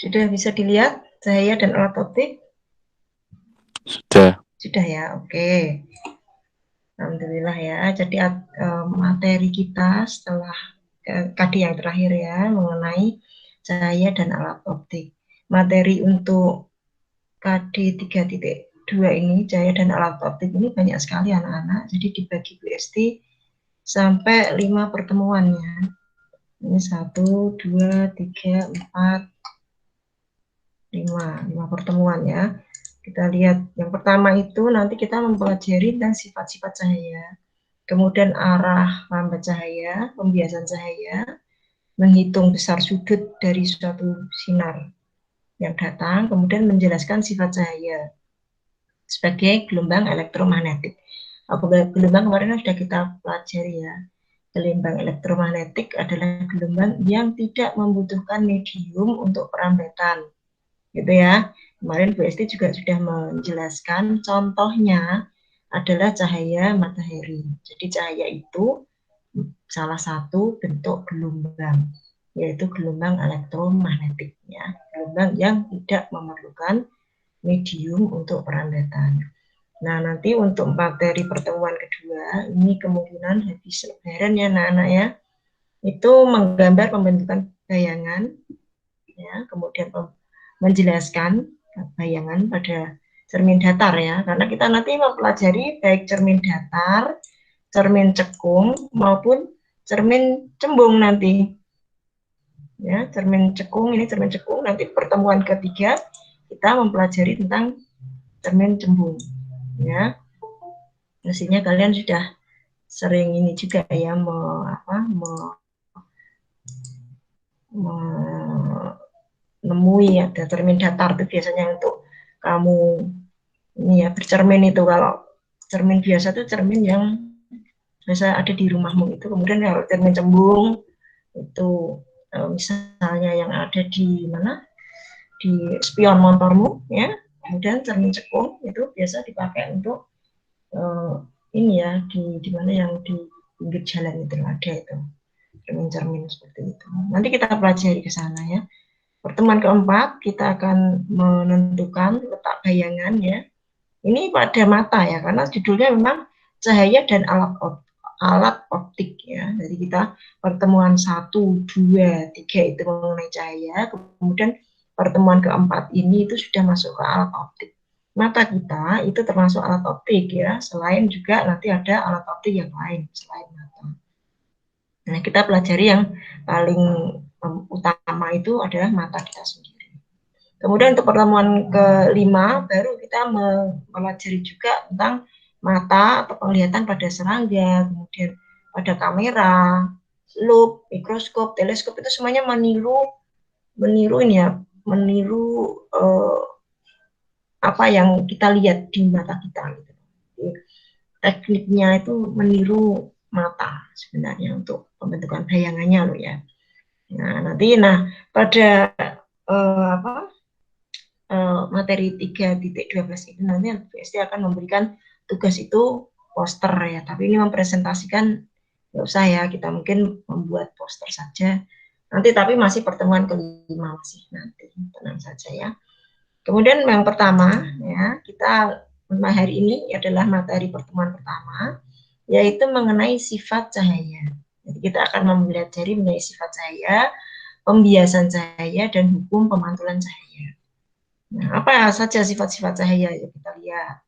Sudah bisa dilihat cahaya dan alat optik? Sudah. Sudah ya, oke. Alhamdulillah ya. Jadi materi kita setelah KD yang terakhir ya mengenai cahaya dan alat optik. Materi untuk KD 3.2 ini cahaya dan alat optik ini banyak sekali anak-anak. Jadi dibagi BST sampai 5 pertemuannya. Ini 1, 2, 3, 4, 5 pertemuan ya. Kita lihat yang pertama itu nanti kita mempelajari tentang sifat-sifat cahaya, kemudian arah lambat cahaya, pembiasan cahaya, menghitung besar sudut dari suatu sinar yang datang, kemudian menjelaskan sifat cahaya sebagai gelombang elektromagnetik. Gelombang kemarin sudah kita pelajari ya. Gelombang elektromagnetik adalah gelombang yang tidak membutuhkan medium untuk perambatan, gitu ya. Kemarin Bu Esti juga sudah menjelaskan contohnya adalah cahaya matahari. Jadi cahaya itu salah satu bentuk gelombang, yaitu gelombang elektromagnetik ya. Gelombang yang tidak memerlukan medium untuk perambatan. Nah, nanti untuk materi pertemuan kedua, ini kemungkinan habis lebaran ya anak-anak ya, itu menggambar pembentukan bayangan, ya, kemudian menjelaskan bayangan pada cermin datar ya, karena kita nanti mempelajari baik cermin datar, cermin cekung maupun cermin cembung nanti. Ya, cermin cekung ini cermin cekung, nanti pertemuan ketiga kita mempelajari tentang cermin cembung. Ya, mestinya kalian sudah sering ini juga ya menemui ada cermin datar itu biasanya untuk kamu ini ya bercermin itu. Kalau cermin biasa itu cermin yang biasa ada di rumahmu itu. Kemudian kalau cermin cembung itu misalnya yang ada di mana, di spion motormu ya. Kemudian cermin cekung itu biasa dipakai untuk ini ya di mana yang di pinggir jalan itu ada itu cermin-cermin seperti itu. Nanti kita pelajari ke sana ya. Pertemuan keempat kita akan menentukan letak bayangan ya. Ini pada mata ya, karena judulnya memang cahaya dan alat optik ya. Jadi kita pertemuan 1, 2, 3 itu mengenai cahaya, kemudian pertemuan keempat ini itu sudah masuk ke alat optik. Mata kita itu termasuk alat optik ya, selain juga nanti ada alat optik yang lain selain mata. Nah, kita pelajari yang paling utama itu adalah mata kita sendiri. Kemudian untuk pertemuan kelima baru kita mempelajari juga tentang mata atau penglihatan pada serangga, kemudian pada kamera, loop, mikroskop, teleskop itu semuanya meniru ini ya, meniru apa yang kita lihat di mata kita. Gitu. Jadi, tekniknya itu meniru mata sebenarnya untuk pembentukan bayangannya loh ya. Nah nanti pada materi 3.12 ini nanti BSD akan memberikan tugas itu poster ya, tapi ini mempresentasikan nggak usah ya, kita mungkin membuat poster saja nanti, tapi masih pertemuan kelima masih nanti, tenang saja ya. Kemudian yang pertama ya, kita hari ini adalah materi pertemuan pertama, yaitu mengenai sifat cahaya. Jadi kita akan mempelajari mengenai sifat cahaya, pembiasan cahaya, dan hukum pemantulan cahaya. Nah, apa saja sifat-sifat cahaya ya kita lihat.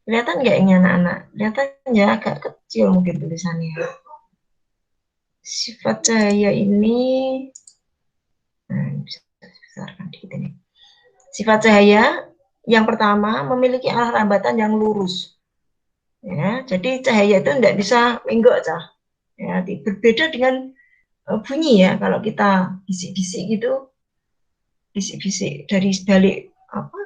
Kelihatan nggak ini anak-anak? Kelihatan ya, agak kecil mungkin tulisannya. Sifat cahaya ini, bisa besarkan dikit ini. Sifat cahaya yang pertama memiliki arah lambatan yang lurus. Ya, jadi cahaya itu tidak bisa menggok, ya, berbeda dengan bunyi ya. Kalau kita bisik-bisik gitu, bisik-bisik dari balik apa?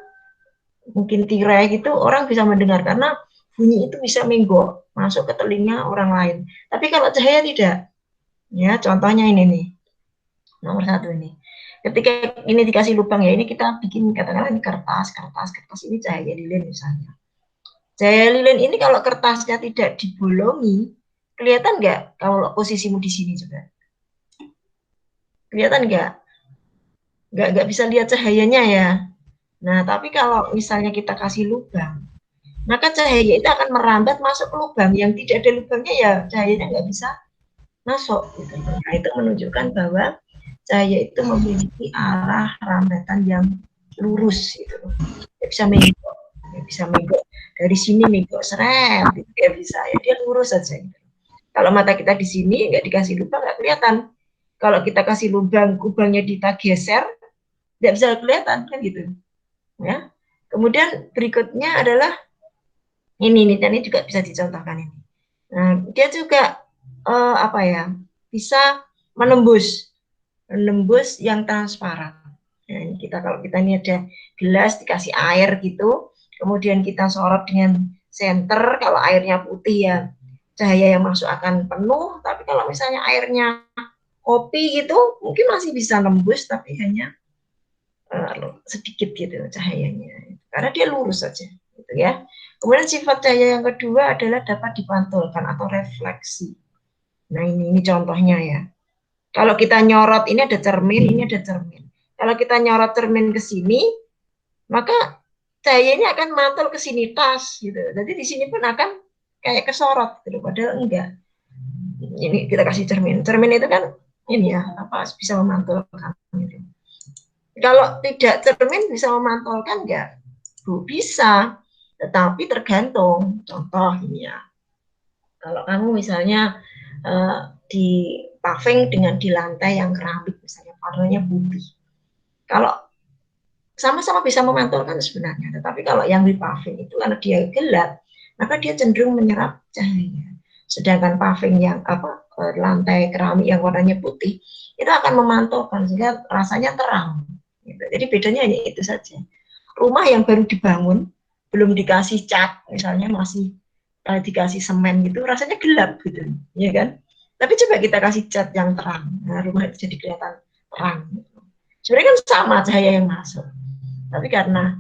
Mungkin tirai gitu, orang bisa mendengar karena bunyi itu bisa menggok masuk ke telinga orang lain. Tapi kalau cahaya tidak. Ya, contohnya ini nih. Nomor 1 ini. Ketika ini dikasih lubang ya, ini kita bikin katakanlah ini kertas ini cahaya lilin misalnya. Cahaya lilin ini kalau kertasnya tidak dibolongi, kelihatan nggak kalau posisimu di sini juga? Kelihatan nggak? nggak bisa lihat cahayanya ya. Nah, tapi kalau misalnya kita kasih lubang, maka cahaya itu akan merambat masuk ke lubang. Yang tidak ada lubangnya ya cahayanya nggak bisa masuk. Gitu. Nah, itu menunjukkan bahwa cahaya itu memiliki arah rambatan yang lurus. Gitu. Dia bisa menggok, dari sini menggok seret, gitu. Ya bisa ya dia lurus saja. Gitu. Kalau mata kita di sini nggak dikasih lubang nggak kelihatan. Kalau kita kasih lubangnya kita geser, nggak bisa kelihatan kan gitu. Ya. Kemudian berikutnya adalah ini juga bisa dicontohkan ini. Nah, dia juga apa ya bisa menembus yang transparan. Nah, kalau kita ini ada gelas dikasih air gitu, kemudian kita sorot dengan senter, kalau airnya putih ya cahaya yang masuk akan penuh, tapi kalau misalnya airnya kopi gitu mungkin masih bisa nembus tapi hanya sedikit gitu cahayanya karena dia lurus saja gitu ya. Kemudian sifat cahaya yang kedua adalah dapat dipantulkan atau refleksi. Nah ini contohnya ya. Kalau kita nyorot ini ada cermin, ini ada cermin. Kalau kita nyorot cermin ke sini, maka cahayanya akan mantul ke sini tas gitu. Jadi di sini pun akan kayak kesorot gitu. Padahal enggak. Ini kita kasih cermin. Cermin itu kan ini ya apa bisa memantulkan gitu. Kalau tidak cermin bisa memantulkan enggak? Bisa, tetapi tergantung. Contoh ini ya. Kalau kamu misalnya di paving dengan di lantai yang keramik misalnya warnanya putih. Kalau sama-sama bisa memantulkan sebenarnya, tetapi kalau yang di paving itu karena dia gelap, maka dia cenderung menyerap cahaya. Sedangkan paving yang lantai keramik yang warnanya putih itu akan memantulkan sehingga rasanya terang. Gitu. Jadi bedanya hanya itu saja. Rumah yang baru dibangun belum dikasih cat, misalnya masih dikasih semen gitu, rasanya gelap gitu, ya kan? Tapi coba kita kasih cat yang terang, nah, rumah itu jadi kelihatan terang. Sebenarnya kan sama cahaya yang masuk, tapi karena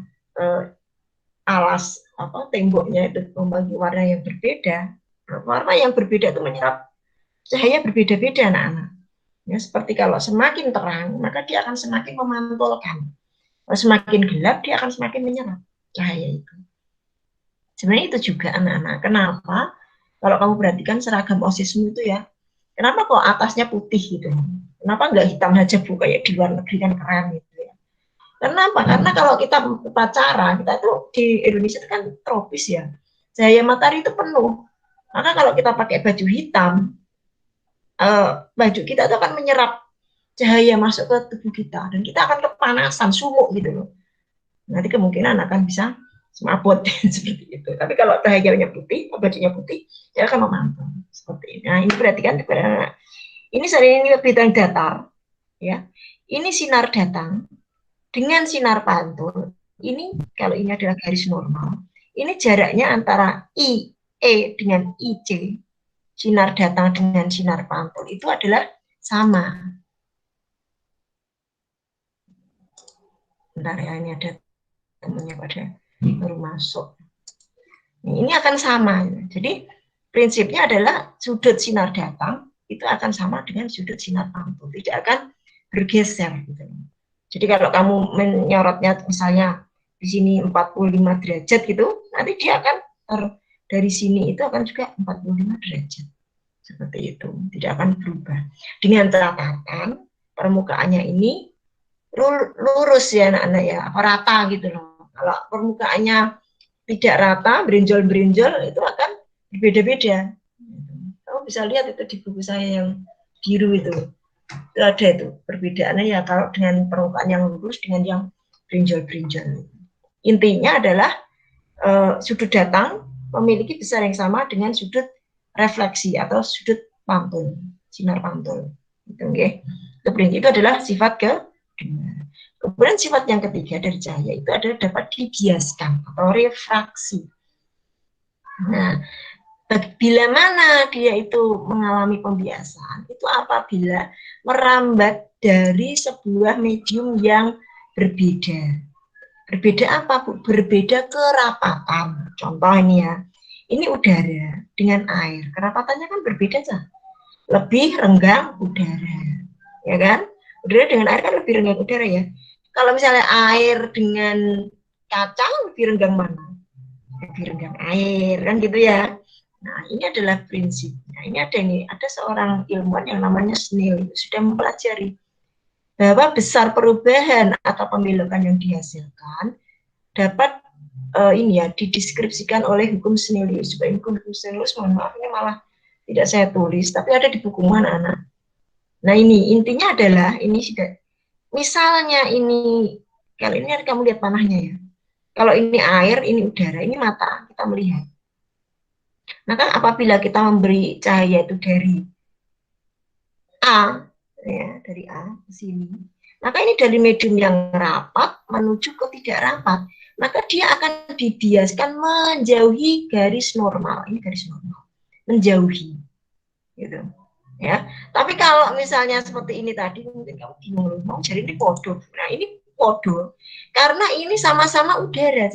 alas temboknya itu membagi warna yang berbeda, warna yang berbeda itu menyerap cahaya berbeda-beda anak-anak. Ya, seperti kalau semakin terang, maka dia akan semakin memantulkan. Kalau semakin gelap, dia akan semakin menyerap cahaya itu. Sebenarnya itu juga anak-anak. Kenapa? Kalau kamu perhatikan seragam OSISmu itu ya, kenapa kok atasnya putih gitu? Kenapa nggak hitam aja Bu kayak di luar negeri kan keren gitu ya? Kenapa? Karena kalau kita upacara, kita itu di Indonesia itu kan tropis ya, cahaya matahari itu penuh. Maka kalau kita pakai baju hitam, baju kita itu akan menyerap cahaya masuk ke tubuh kita dan kita akan kepanasan, sumuk gitu loh. Nanti kemungkinan akan bisa semaput seperti itu. Tapi kalau cahayanya putih, bajunya putih, dia akan memantau seperti ini. Nah, ini perhatikan ini sering ini bintang datar, ya. Ini sinar datang dengan sinar pantul. Ini kalau ini adalah garis normal. Ini jaraknya antara IE dengan IC, sinar datang dengan sinar pantul itu adalah sama. Bentar ya, ini ada temennya pada baru masuk. Ini akan sama. Jadi prinsipnya adalah sudut sinar datang itu akan sama dengan sudut sinar pantul, tidak akan bergeser. Gitu. Jadi kalau kamu menyorotnya misalnya di sini 45 derajat gitu, nanti dia akan dari sini itu akan juga 45 derajat. Seperti itu, tidak akan berubah. Dengan catatan permukaannya ini lurus ya anak-anak ya, rata gitu loh. Kalau permukaannya tidak rata, berinjol-berinjol itu akan berbeda-beda. Kamu bisa lihat itu di buku saya yang biru itu ada itu perbedaannya ya kalau dengan permukaan yang lurus dengan yang berinjol-berinjol. Intinya adalah sudut datang memiliki besar yang sama dengan sudut refleksi atau sudut pantul, sinar pantul. Itu adalah sifat kedua. Kemudian sifat yang ketiga dari cahaya itu adalah dapat dibiaskan atau refraksi. Nah, bila mana dia itu mengalami pembiasaan, itu apabila merambat dari sebuah medium yang berbeda. Berbeda apa, Bu? Berbeda kerapatan. Contoh ini ya, ini udara dengan air. Kerapatannya kan berbeda, Cah. Lebih renggang udara, ya kan? Udara dengan air kan lebih renggang udara ya. Kalau misalnya air dengan kacang lebih renggang mana? Lebih renggang air kan gitu ya. Nah ini adalah prinsip. Nah ini ada seorang ilmuwan yang namanya Snell sudah mempelajari bahwa besar perubahan atau pembelokan yang dihasilkan dapat ini ya dideskripsikan oleh hukum Snellius. Supaya hukum Snellius, mohon maaf ini malah tidak saya tulis, tapi ada di buku anak-anak. Nah ini intinya adalah ini sudah misalnya ini kalau ini kamu lihat panahnya ya. Kalau ini air, ini udara, ini mata kita melihat. Maka apabila kita memberi cahaya itu dari A, ya dari A ke sini, maka ini dari medium yang rapat menuju ke tidak rapat, maka dia akan dibiaskan menjauhi garis normal. Ini garis normal, menjauhi, gitu. Ya, tapi kalau misalnya seperti ini tadi, mungkin kamu bingung mau jadi ini podo. Nah ini podo, karena ini sama-sama udara,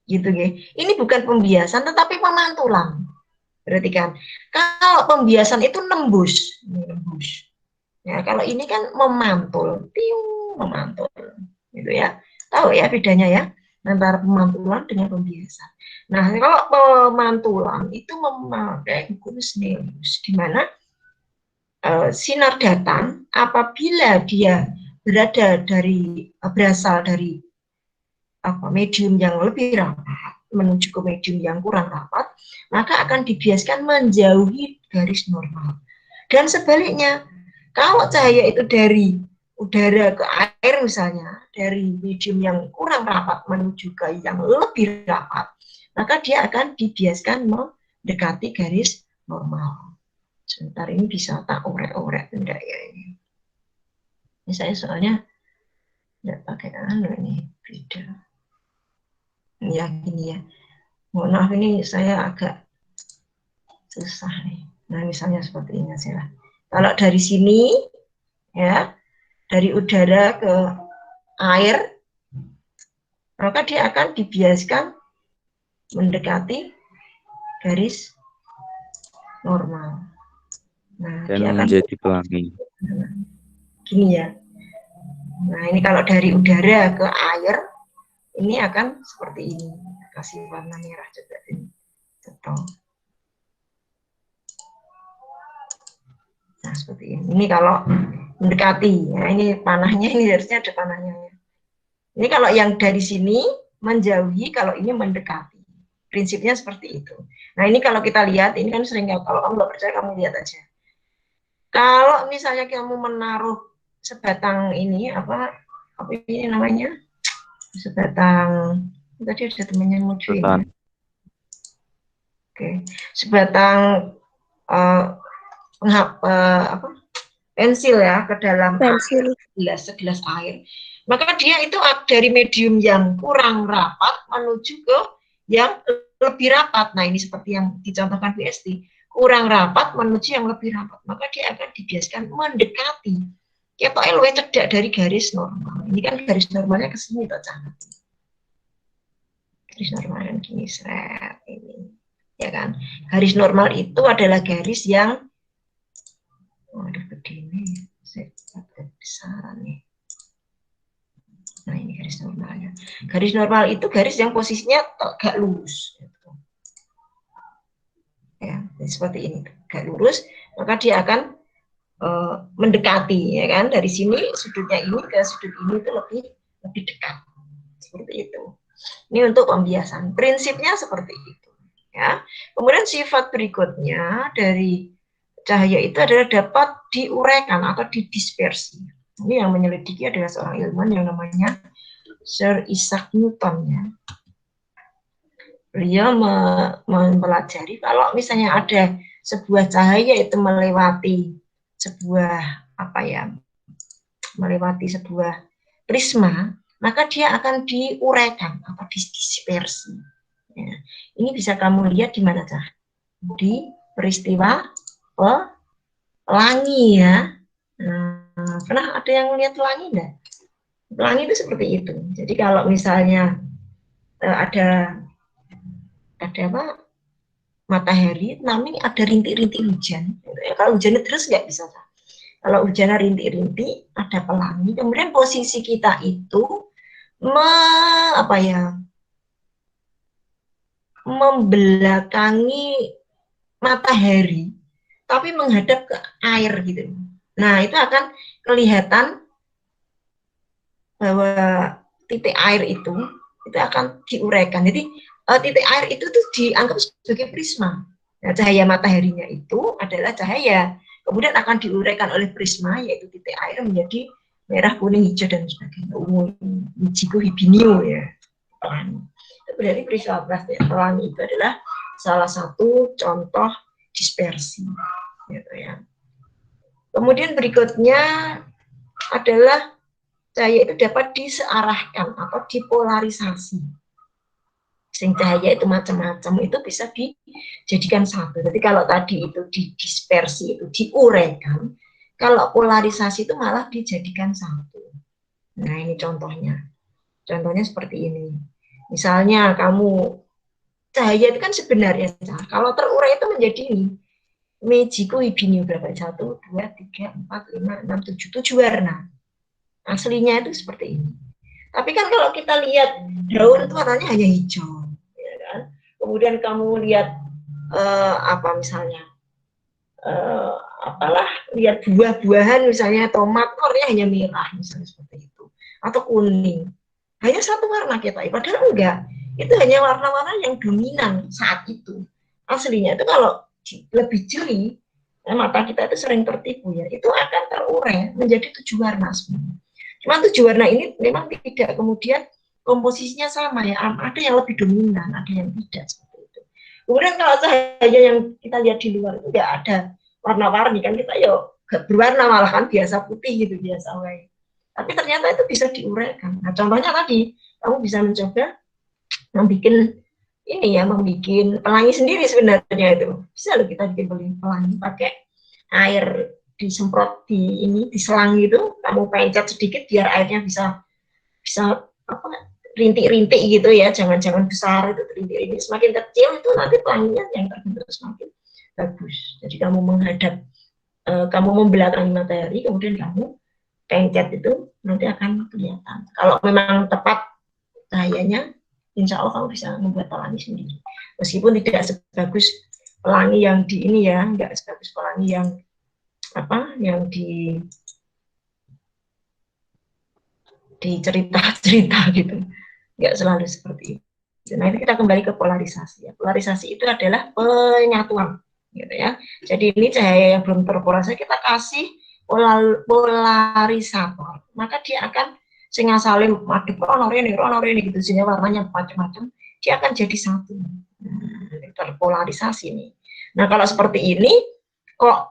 gitu ya. Ini bukan pembiasan, tetapi pemantulan. Berarti kan, kalau pembiasan itu nembus, nembus. Ya, kalau ini kan memantul, memantul, gitu ya. Tahu ya bedanya ya antara pemantulan dengan pembiasan. Nah, kalau pemantulan itu memakai hukum Snellius, di mana sinar datang apabila dia berasal dari medium yang lebih rapat menuju ke medium yang kurang rapat, maka akan dibiaskan menjauhi garis normal. Dan sebaliknya, kalau cahaya itu dari udara ke air misalnya, dari medium yang kurang rapat menuju ke yang lebih rapat, maka dia akan dibiaskan mendekati garis normal. Sebentar ini bisa tak orek-orek enggak ya ini. Ini saya soalnya enggak pakai ini beda. Ya gini ya. Mohon maaf ini saya agak susah nih. Nah misalnya seperti ini saja. Kalau dari sini ya, dari udara ke air, maka dia akan dibiaskan mendekati garis normal. Nah, Dan dia akan menjadi pelangi. gini ya. Nah, ini kalau dari udara ke air, ini akan seperti ini. Kasih warna merah juga ini. Nah, seperti ini. Ini kalau mendekati. Nah, ini panahnya, ini harusnya ada panahnya. Ini kalau yang dari sini menjauhi, kalau ini mendekati. Prinsipnya seperti itu. Nah, ini kalau kita lihat, ini kan sering kalau kamu nggak percaya, kamu lihat aja. Kalau misalnya kamu menaruh sebatang ini, apa ini namanya? Sebatang, tadi ada temannya muncul ini. Oke, sebatang pensil ya ke dalam segelas air, maka dia itu dari medium yang kurang rapat menuju ke yang lebih rapat. Nah ini seperti yang dicontohkan PST, kurang rapat menuju yang lebih rapat, maka dia akan dibiaskan mendekati ketoknya luwih cedek dari garis normal. Ini kan garis normalnya ke sini toh, garis normalnya gini seret ini ya kan. Garis normal itu adalah garis yang begini, saya besaran nih. Nah ini garis normalnya. Garis normal itu garis yang posisinya agak lurus. Ya, seperti ini, agak lurus, maka dia akan mendekati, ya kan? Dari sini sudutnya ini ke sudut ini itu lebih dekat, seperti itu. Ini untuk pembiasan. Prinsipnya seperti itu. Ya. Kemudian sifat berikutnya dari cahaya itu adalah dapat diuraikan atau didispersi. Ini yang menyelidiki adalah seorang ilmuwan yang namanya Sir Isaac Newton ya. Beliau mempelajari kalau misalnya ada sebuah cahaya itu melewati sebuah prisma, maka dia akan diuraikan atau dispersi. Ya. Ini bisa kamu lihat di mana, Cah? Di peristiwa pelangi ya. Nah, pernah ada yang lihat pelangi enggak? Pelangi itu seperti itu. Jadi kalau misalnya ada matahari, namanya ada rintik-rintik hujan. Kalau hujannya terus nggak bisa. Kalau hujannya rintik-rintik, ada pelangi, kemudian posisi kita itu apa ya, membelakangi matahari, tapi menghadap ke air gitu. Nah, itu akan kelihatan bahwa titik air itu akan diuraikan. Jadi titik air itu tuh dianggap sebagai prisma. Nah, cahaya mataharinya itu adalah cahaya, kemudian akan diuraikan oleh prisma, yaitu titik air menjadi merah, kuning, hijau, dan sebagainya. Ungu, ijigo, hibinio ya. Pelangi. Itu berarti prisma pelangi itu adalah salah satu contoh dispersi. Gitu ya. Kemudian berikutnya adalah cahaya itu dapat disearahkan atau dipolarisasi. Sing cahaya itu macam-macam itu bisa dijadikan satu. Jadi kalau tadi itu didispersi, itu diuraikan, kalau polarisasi itu malah dijadikan satu. Nah, ini contohnya. Contohnya seperti ini. Misalnya kamu, cahaya itu kan sebenarnya, kalau terurai itu menjadi ini, Mejiku Ibini berapa? 1, 2, 3, 4, 5, 6, 7, 7 warna. Aslinya itu seperti ini. Tapi kan kalau kita lihat daun itu warnanya hanya hijau, ya kan? Kemudian kamu lihat apa misalnya, apalah, lihat buah-buahan misalnya tomat, warnanya hanya merah misalnya seperti itu, atau kuning. Hanya satu warna kita, padahal enggak. Itu hanya warna-warna yang dominan saat itu. Aslinya itu kalau lebih jeli, mata kita itu sering tertipu ya, itu akan terurai menjadi 7 warna sebenarnya. Cuma 7 warna ini memang tidak kemudian komposisinya sama ya, ada yang lebih dominan, ada yang tidak seperti itu. Kemudian kalau cahaya yang kita lihat di luar itu nggak ada warna-warni kan, kita yuk gak berwarna, malah kan biasa putih gitu, biasa wae. Tapi ternyata itu bisa diuraikan. Nah, contohnya tadi kamu bisa mencoba membuat ini ya, membuat pelangi sendiri sebenarnya itu. Bisa loh kita bikin pelangi pakai air disemprot di ini, di selang gitu, kamu pencet sedikit biar airnya bisa apa, rintik-rintik gitu ya, jangan besar, itu rintik-rintik, semakin kecil itu nanti pelanginya yang terbentuk semakin bagus. Jadi kamu menghadap, kamu membelakangi matahari, kemudian kamu pencet itu nanti akan kelihatan. Kalau memang tepat cahayanya, insya Allah kamu bisa membuat pelangi sendiri. Meskipun tidak sebagus pelangi yang di ini ya, nggak sebagus pelangi yang apa, yang di cerita-cerita gitu, nggak selalu seperti itu. Nah, ini kita kembali ke polarisasi. Polarisasi itu adalah penyatuan, gitu ya. Jadi ini cahaya yang belum terpolarisasi kita kasih polarisator, maka dia akan sehingga saling madep rono ini gitu, sehingga warnanya macam-macam, dia akan jadi satu. Terpolarisasi nih. Nah, kalau seperti ini kok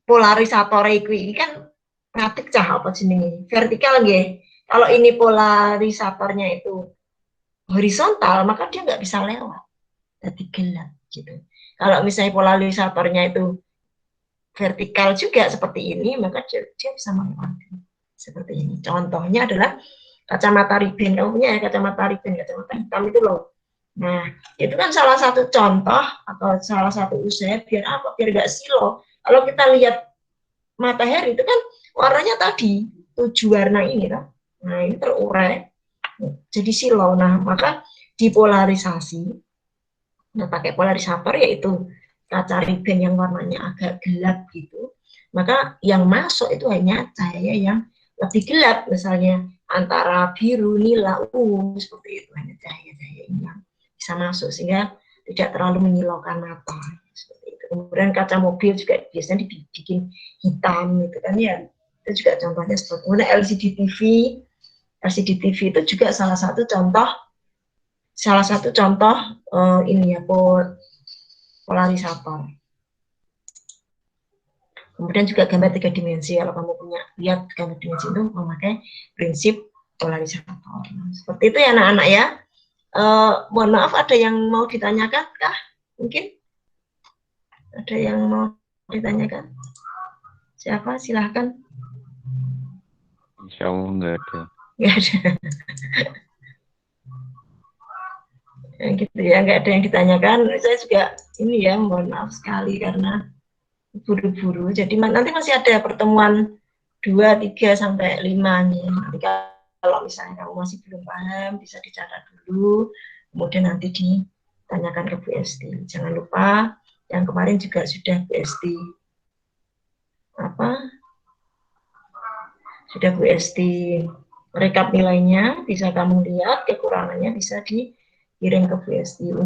polarisator ini kan ngatik cah apa jenenge vertikal nggih. Kalau ini polarisatornya itu horizontal, maka dia nggak bisa lewat, jadi gelap gitu. Kalau misalnya polarisatornya itu vertikal juga seperti ini, maka dia bisa melewati seperti ini. Contohnya adalah kacamata riben. Kamu punya ya kacamata riben, kacamata hitam itu loh. Nah, itu kan salah satu contoh atau salah satu usaha biar apa? Biar nggak silo. Kalau kita lihat matahari itu kan warnanya tadi 7 warna ini kan. Nah, ini terurai jadi silau. Nah, maka dipolarisasi. Nah, pakai polarisator yaitu kaca riben yang warnanya agak gelap gitu. Maka yang masuk itu hanya cahaya yang lebih gelap, misalnya antara biru, nila, ungu, seperti itu, hanya cahaya-cahaya ini yang bisa masuk sehingga tidak terlalu menyilaukan mata. Seperti itu. Kemudian kaca mobil juga biasanya dibikin hitam gitu kan ya. Itu juga contohnya seperti itu. LCD TV, LCD TV itu juga salah satu contoh ini ya, polarisator. Kemudian juga gambar 3 dimensi, kalau kamu punya lihat gambar dimensi itu memakai prinsip polarisator. Seperti itu ya anak-anak ya. Mohon maaf, ada yang mau ditanyakan kah? Mungkin ada yang mau ditanyakan? Siapa? Silahkan. Insya Allah nggak ada. Nggak ada. Gitu ya, nggak ada yang ditanyakan. Saya juga ini ya, mohon maaf sekali karena buru-buru. Jadi nanti masih ada pertemuan 2, 3, sampai 5 nih. Nanti kalau misalnya kamu masih belum paham, bisa dicatat dulu, kemudian nanti ditanyakan ke Bu Esti. Jangan lupa, yang kemarin juga sudah Bu Esti sudah Bu Esti rekap nilainya, bisa kamu lihat, kekurangannya bisa dikirim ke Bu Esti.